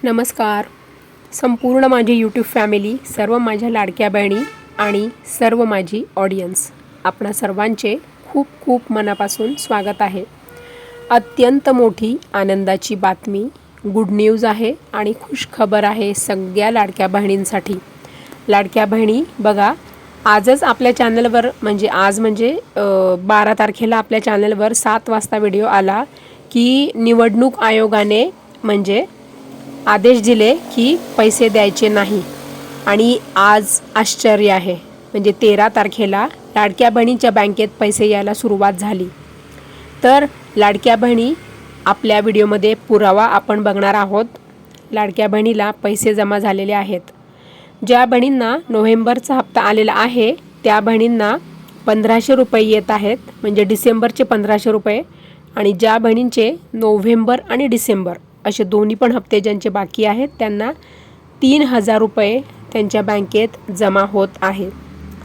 नमस्कार. संपूर्ण माझी यूट्यूब फॅमिली, सर्व माझ्या लाडक्या बहिणी आणि सर्व माझी ऑडियन्स, आपणा सर्वांचे खूप खूप मनापासून स्वागत आहे. अत्यंत मोठी आनंदाची बातमी, गुड न्यूज आहे आणि खुश खबर आहे सगळ्या लाडक्या बहिणींसाठी. लाडक्या बहिणी बघा, आजच आपल्या चॅनलवर आज 12 तारखेला आपल्या चॅनलवर 7 वाजता व्हिडिओ आला की निवडणूक आयोगाने आदेश दिले की पैसे द्यायचे नाही. आणि आज आश्चर्य आहे, 13 तारखेला लाडक्या बहिणीच्या बँकेत पैसे यायला सुरुवात झाली. तर लाडक्या बहिणी, आपल्या व्हिडिओमध्ये पुरावा आपण बघणार आहोत. लाडक्या बहिणीला पैसे जमा झालेले आहेत. ज्या बहिणींना नोव्हेंबरचा हप्ता आलेला आहे त्या बहिणींना 1500 रुपये येत आहेत, डिसेंबरचे 1500 रुपये. आणि ज्या बहिणींचे नोव्हेंबर आणि डिसेंबर असे दोन्ही पण हप्ते ज्यांचे बाकी आहेत त्यांना 3000 रुपये त्यांच्या बँकेत जमा होत आहे.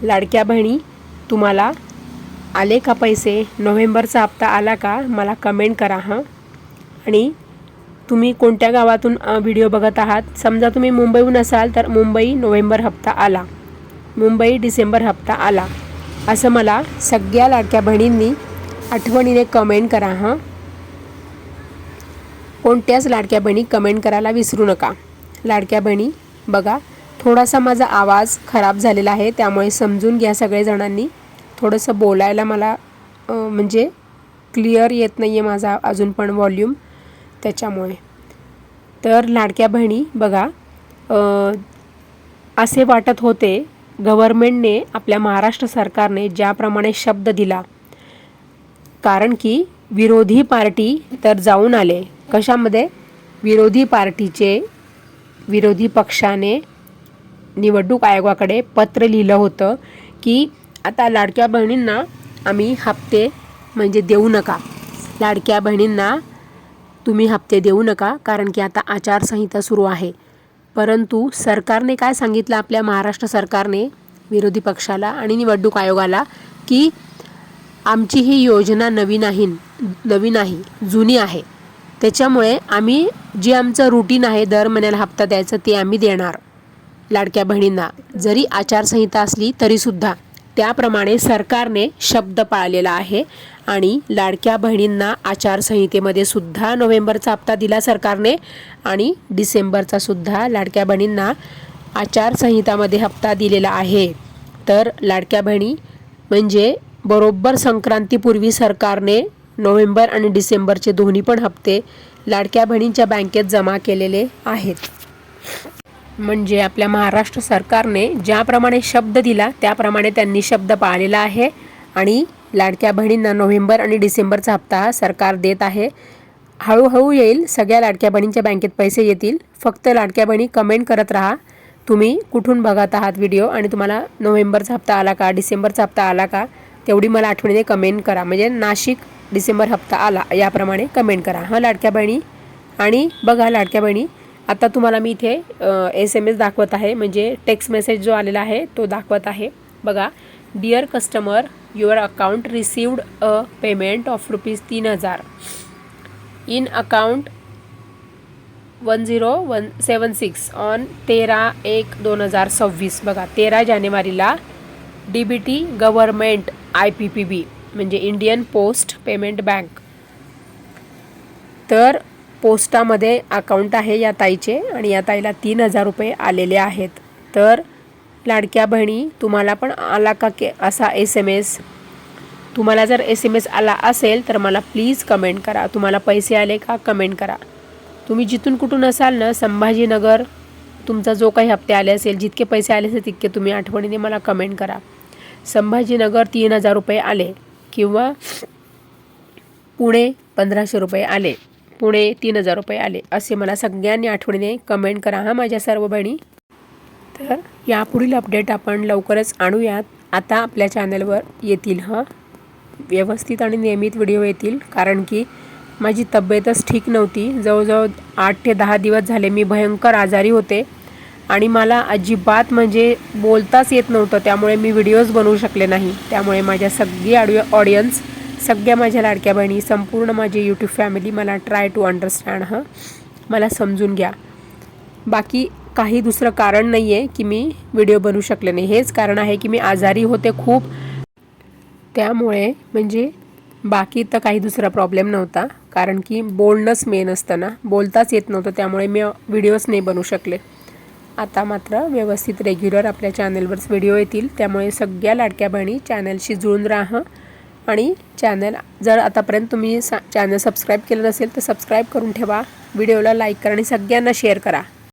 लाडक्या बहिणी, तुम्हाला आले का पैसे? नोव्हेंबरचा हप्ता आला का? मला कमेंट करा हां. आणि तुम्ही कोणत्या गावातून व्हिडिओ बघत आहात? समजा तुम्ही मुंबईहून असाल तर मुंबई नोव्हेंबर हप्ता आला, मुंबई डिसेंबर हप्ता आला, असं मला सगळ्या लाडक्या बहिणींनी आठवणीने कमेंट करा हां. कोणत्याच लाडक्या बहिणी कमेंट करायला विसरू नका. लाडक्या बहिणी बघा, थोडासा माझा आवाज खराब झालेला आहे, त्यामुळे समजून घ्या सगळेजणांनी. थोडंसं बोलायला मला क्लिअर येत नाही आहे माझा अजून पण व्हॉल्यूम, त्याच्यामुळे. तर लाडक्या बहिणी बघा, असे वाटत होते गव्हर्मेंटने, आपल्या महाराष्ट्र सरकारने ज्याप्रमाणे शब्द दिला, कारण की विरोधी पार्टी तर जाऊन आले. कशामध्ये? विरोधी पक्षाने निवडणूक आयोगाकडे पत्र लिहिलं होतं की आता लाडक्या बहिणींना आम्ही हप्ते देऊ नका. लाडक्या बहिणींना तुम्ही हप्ते देऊ नका, कारण की आता आचारसंहिता सुरू आहे. परंतु सरकारने काय सांगितलं, आपल्या महाराष्ट्र सरकारने विरोधी पक्षाला आणि निवडणूक आयोगाला की आमची ही योजना नवीन आहे, जुनी आहे. त्याच्यामुळे आम्ही जे आमचं रुटीन आहे दर महिन्याला हप्ता द्यायचं ते आम्ही देणार लाडक्या बहिणींना. जरी आचारसंहिता असली तरीसुद्धा त्याप्रमाणे सरकारने शब्द पाळलेला आहे. आणि लाडक्या बहिणींना आचारसंहितेमध्ये सुद्धा नोव्हेंबरचा हप्ता दिला सरकारने, आणि डिसेंबरचा सुद्धा लाडक्या बहिणींना आचारसंहितामध्ये हप्ता दिलेला आहे. तर लाडक्या बहिणी, बरोबर संक्रांतीपूर्वी सरकारने नोव्हेंबर आणि डिसेंबरचे दोन्ही पण हप्ते लाडक्या बहिणींच्या बँकेत जमा केलेले आहेत. आपल्या महाराष्ट्र सरकारने ज्याप्रमाणे शब्द दिला त्याप्रमाणे त्यांनी शब्द पाळलेला आहे. आणि लाडक्या बहिणींना नोव्हेंबर आणि डिसेंबरचा हप्ता सरकार देत आहे. हळूहळू येईल, सगळ्या लाडक्या बहिणींच्या बँकेत पैसे येतील. फक्त लाडक्या बहिणी कमेंट करत राहा, तुम्ही कुठून बघत आहात व्हिडिओ आणि तुम्हाला नोव्हेंबरचा हप्ता आला का, डिसेंबरचा हप्ता आला का, तेवढी मला आठवणीने कमेंट करा. नाशिक डिसेंबर हप्ता आला याप्रमाणे कमेंट करा हां लाडक्या बहिणी. आणि बघा लाडक्या बहिणी, आता तुम्हाला मी इथे SMS दाखवत आहे, टेक्स्ट मेसेज जो आलेला आहे तो दाखवत आहे. बघा, dear customer, your account received a payment of ₹3000 in account 10176 on 13/1/2026. बघा, 13 जानेवारीला DBT government IPPB Indian post payment bank. तर पोस्टामध्ये अकाउंट आहे या ताईचे, आणि या ताईला 3000 रुपये आलेले आहेत. तर लाडक्या बहिणी, तुम्हाला पण आला का असा SMS? तुम्हाला जर SMS आला असेल तर मला प्लीज कमेंट करा. तुम्हाला पैसे आले का कमेंट करा. तुम्ही जिथून कुठून असाल ना, संभाजीनगर, तुमचा जो काही हप्ते आले असेल, जितके पैसे आले असेल तितके तुम्ही आठवणीने मला कमेंट करा. संभाजीनगर 3000 रुपये आले, किंवा पुणे 1500 रुपये आले, पुणे 3000 रुपये आले, असे मला सगळ्यांनी आठवणीने कमेंट करा हां माझ्या सर्व बहिणी. तर यापुढील अपडेट आपण लवकरच आणूयात. आता आपल्या चॅनलवर येतील व्यवस्थित आणि नियमित व्हिडिओ येतील, कारण की माझी तब्येतच ठीक नव्हती. जवळजवळ 8 ते 10 दिवस झाले मी भयंकर आजारी होते, आणि मला अजिबात बोलताच येत नव्हतं. त्यामुळे मी व्हिडिओज बनवू शकले नाही. त्यामुळे माझ्या सगळी ऑडियन्स, सगळ्या माझ्या लाडक्या बहिणी, संपूर्ण माझी यूट्यूब फॅमिली, मला ट्राय टू अंडरस्टँड मला समजून घ्या. बाकी काही दुसरं कारण नाही आहे की मी व्हिडिओ बनवू शकले नाही. हेच कारण आहे की मी आजारी होते खूप, त्यामुळे म्हणजे बाकी तर काही दुसरा प्रॉब्लेम नव्हता. कारण की बोलणंच मेन असतं ना, बोलताच येत नव्हतं, त्यामुळे मी व्हिडिओज नाही बनवू शकले. आता मात्र व्यवस्थित रेग्युलर आपल्या चॅनलवरच व्हिडिओ येतील. त्यामुळे सगळ्या लाडक्या बहिणी चॅनलशी जुळून राहा आणि चॅनल जर आतापर्यंत तुम्ही चॅनल सबस्क्राईब केलं नसेल तर सबस्क्राईब करून ठेवा. व्हिडिओला लाईक करा आणि सगळ्यांना शेअर करा.